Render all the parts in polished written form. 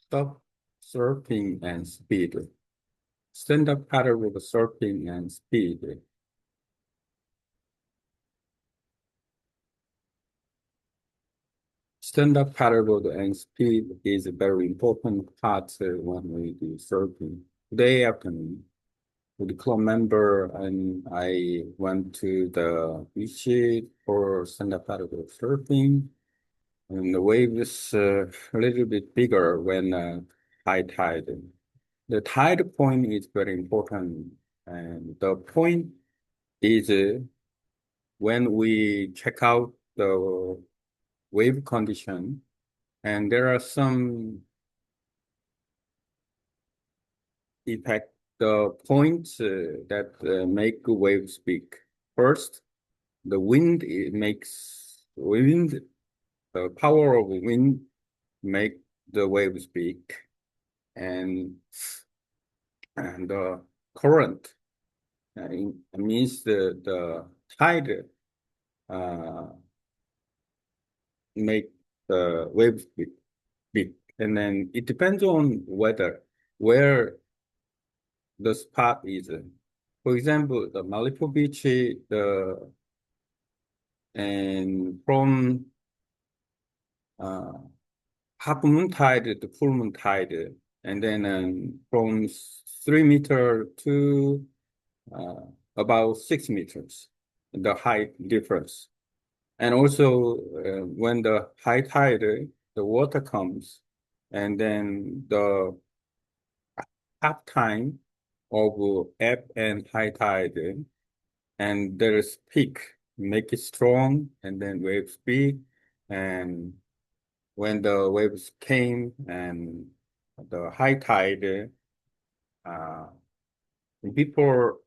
Stop surfing and speed. Stand-up paddle with surfing and speed. Stand-up paddleboard and speed is a very important part when we do surfing. Today afternoon, with the club member, and I went to the beach for stand-up paddleboard surfing. And the wave is a little bit bigger when high tide. The tide point is very important. And the point is when we check out the wave condition, and there are some effect, the points that make waves big. First, the wind it makes wind, the power of wind make the waves big, and the current it means the tide uh, make the waves big, and then it depends on weather where the spot is. For example, the Malibu Beach, the and from uh, half moon tide to full moon tide, and then from 3 meter to uh, about 6 meters, the height difference. And also, when the high tide, the water comes, and then the half time of ebb and high tide, and there's peak, make it strong, and then waves big. And when the waves came and the high tide, uh, before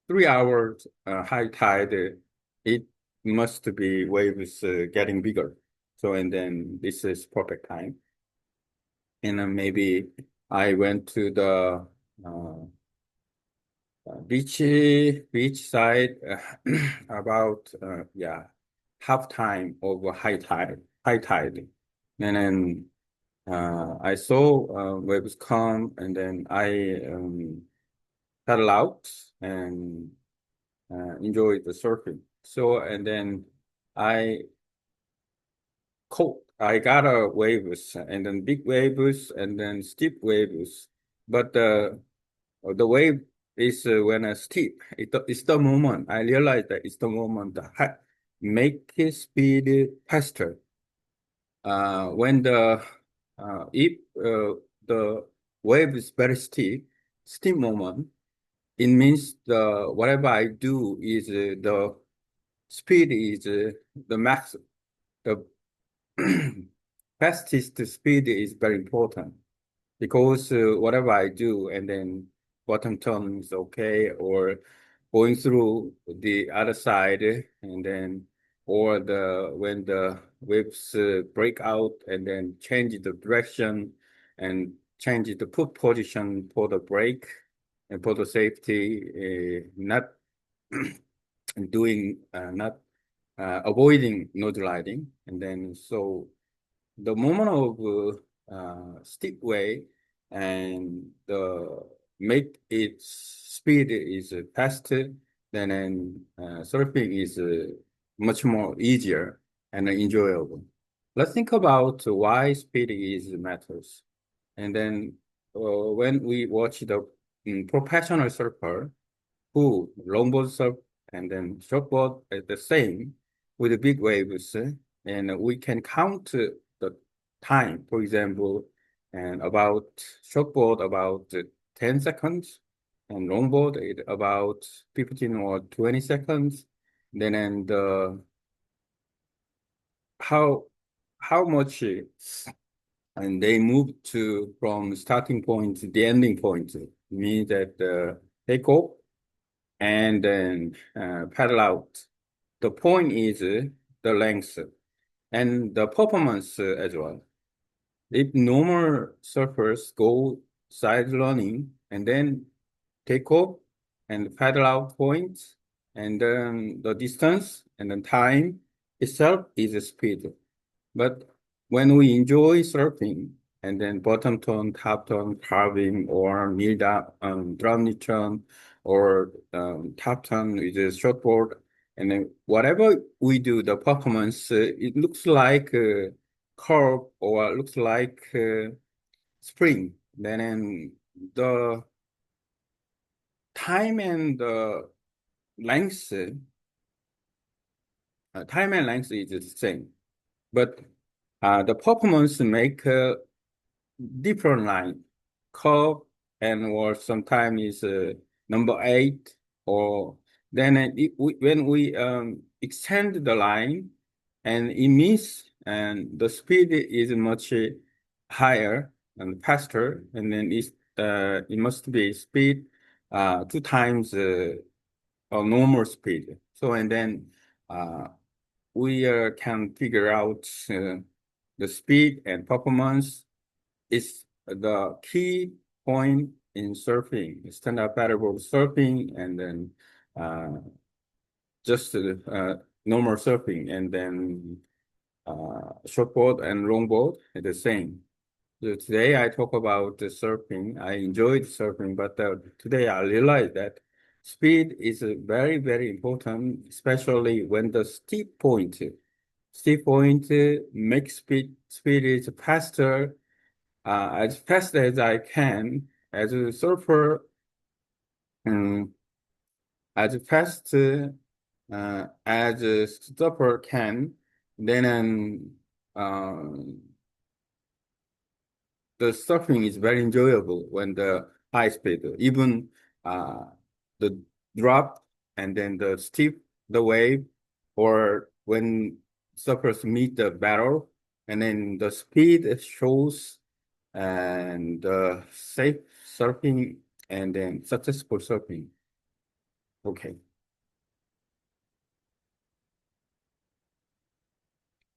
3 hours high tide, it must be waves getting bigger. So, and then this is perfect time. And then maybe I went to the beach side about yeah half time of high tide, and then I saw waves come, and then I paddle out and enjoyed the surfing. So and then I I got a waves, and then big waves, and then steep waves, but the wave is when steep. It's the moment I realize that it's the moment that make it speed faster. When the if the wave is very steep moment, it means the whatever I do is the speed is the max. The fastest speed is very important because whatever I do, and then bottom turn is okay, or going through the other side, and then or the when the waves break out, and then change the direction and change the put position for the brake and for the safety, not doing not avoiding nose gliding, and then so the moment of steep way and the make its speed is faster, then surfing is much more easier and enjoyable. Let's think about why speed is matters. And then when we watch the professional surfer who longboard surf and then shortboard at the same with the big waves, and we can count the time, for example, and about shortboard about 10 seconds, and longboard it about 15 or 20 seconds. Then and how how much and they move to from starting point to the ending point means that take off and then paddle out. The point is the length and the performance as well. If normal surfers go side running and then take off and paddle out points, and then the distance and the time itself is a speed. But when we enjoy surfing, and then bottom tone, top tone, carving, or kneel down, drum knee tone, or top tone with a shortboard. And then whatever we do, the performance, it looks like curve or looks like spring. Then the time and the length, time and length is the same, but the performance make different line, curve, and or sometimes is number eight, or then when we extend the line, and it means and the speed is much higher and faster, and then it must be speed two times a normal speed. So and then uh, we can figure out the speed and performance is the key point in surfing, stand-up paddleboard surfing, and then uh, just normal surfing, and then shortboard and longboard are the same. So today I talk about the surfing. I enjoyed surfing, but today I realized that speed is very, very important, especially when the steep point makes speed is faster, as fast as I can as a surfer, um, as fast as a surfer can. Then the surfing is very enjoyable when the high speed, even uh, the drop and then the steep, the wave, or when surfers meet the barrel, and then the speed shows and safe surfing and then successful surfing. Okay.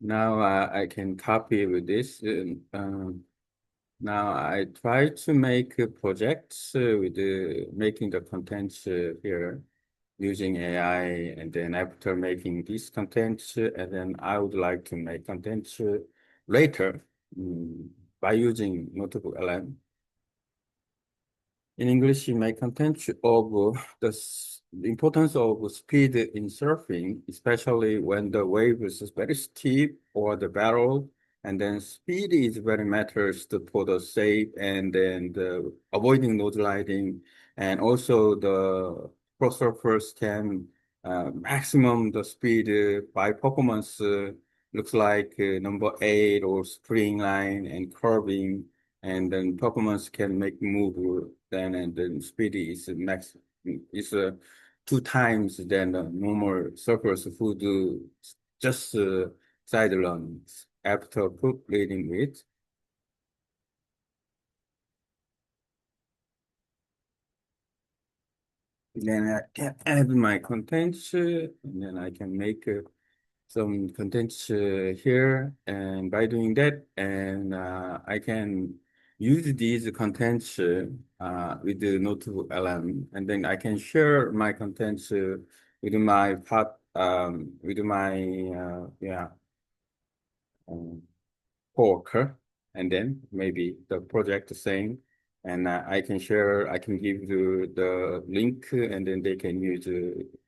Now I can copy with this. Now I try to make projects with making the content here using AI, and then after making this content, and then I would like to make content later by using notebook LM. In English, you make content of the importance of speed in surfing, especially when the wave is very steep or the barrel, and then speed is very matters for the safe and then the avoiding nose sliding, and also the pro surfers can maximum the speed by performance looks like number eight or spring line and curving, and then performance can make move then, and then speed is max is two times than the normal surfers who do just side runs after foot leading with. Then I can add my contents, and then I can make some contents here, and by doing that, and I can use these contents with the notebook LM, and then I can share my contents with my part with my yeah um, coworker, and then maybe the project the same, and I can share, I can give the link, and then they can use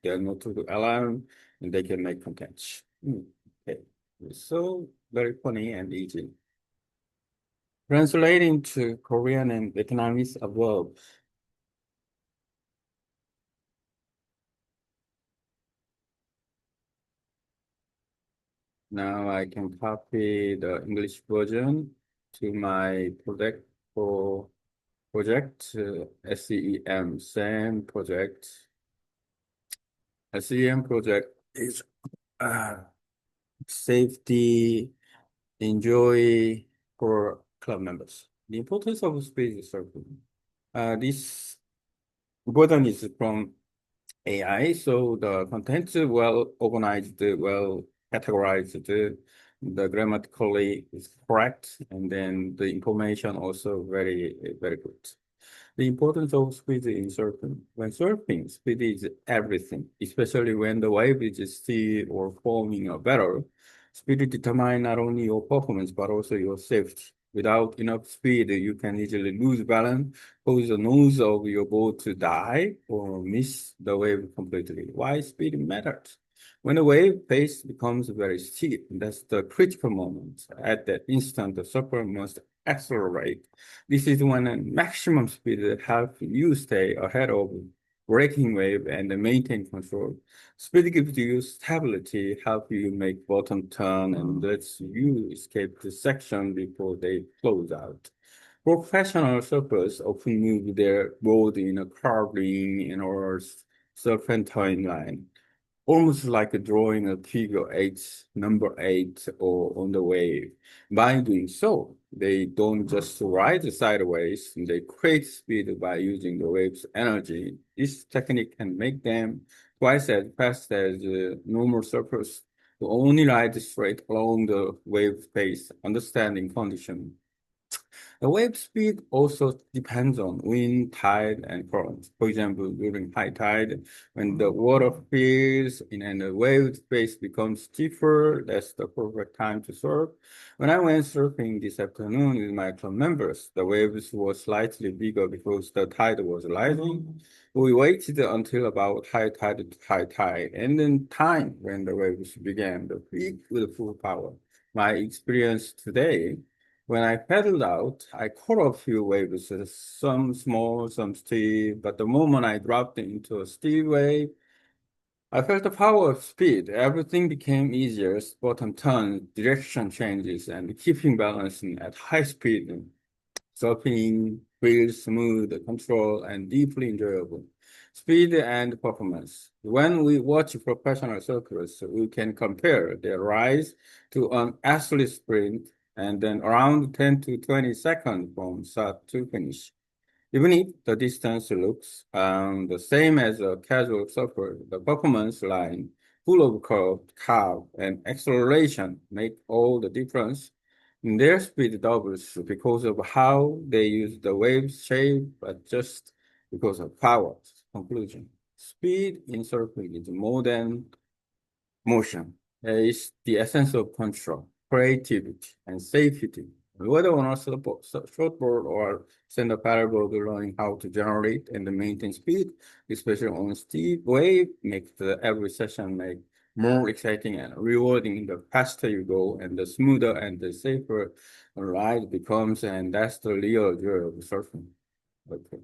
their notebook LM, and they can make contents. Okay, so very funny and easy. Translating to Korean and Vietnamese above. Now I can copy the English version to my project, SEM, same project. SEM project is uh, safety, enjoy for club members. The importance of space circle. This button is from AI, so the content well organized, well categorized, the grammatically is correct, and then the information also very, very good. The importance of speed in surfing. When surfing, speed is everything, especially when the wave is still or forming a barrel. Speed determine not only your performance, but also your safety. Without enough speed, you can easily lose balance, cause the nose of your boat to die, or miss the wave completely. Why speed matters? When the wave pace becomes very steep, that's the critical moment. At that instant, the surfer must accelerate. This is when a maximum speed helps you stay ahead of breaking wave and maintain control. Speed gives you stability, help you make bottom turn, and lets you escape the section before they close out. Professional surfers often move their board in a curved ring or serpentine line, almost like drawing a figure eight, number eight, or on the wave. By doing so, they don't just ride sideways, they create speed by using the wave's energy. This technique can make them twice as fast as normal surfers who only ride straight along the wave pace, understanding condition. The wave speed also depends on wind, tide, and current. For example, during high tide, when the water fills in and the wave space becomes stiffer, that's the perfect time to surf. When I went surfing this afternoon with my club members, the waves were slightly bigger because the tide was rising. We waited until about high tide to high tide, and then time when the waves began to peak with full power. My experience today when I paddled out, I caught a few waves, some small, some steep, but the moment I dropped into a steep wave, I felt the power of speed. Everything became easier, bottom turns, direction changes, and keeping balance at high speed. Surfing feels smooth, controlled, and deeply enjoyable. Speed and performance. When we watch professional surfers, we can compare their rise to an athlete sprint and then around 10 to 20 seconds from start to finish. Even if the distance looks the same as a casual surfer, the performance line, full of curve, carve, and acceleration make all the difference. Their speed doubles because of how they use the wave shape, but just because of power. Conclusion. Speed in surfing is more than motion is the essence of control, creativity, and safety. Whether on a shortboard or stand-up paddleboard, learning how to generate and maintain speed, especially on steep wave, makes every session make more exciting and rewarding. The faster you go, and the smoother and the safer the ride becomes, and that's the real joy of surfing. Okay.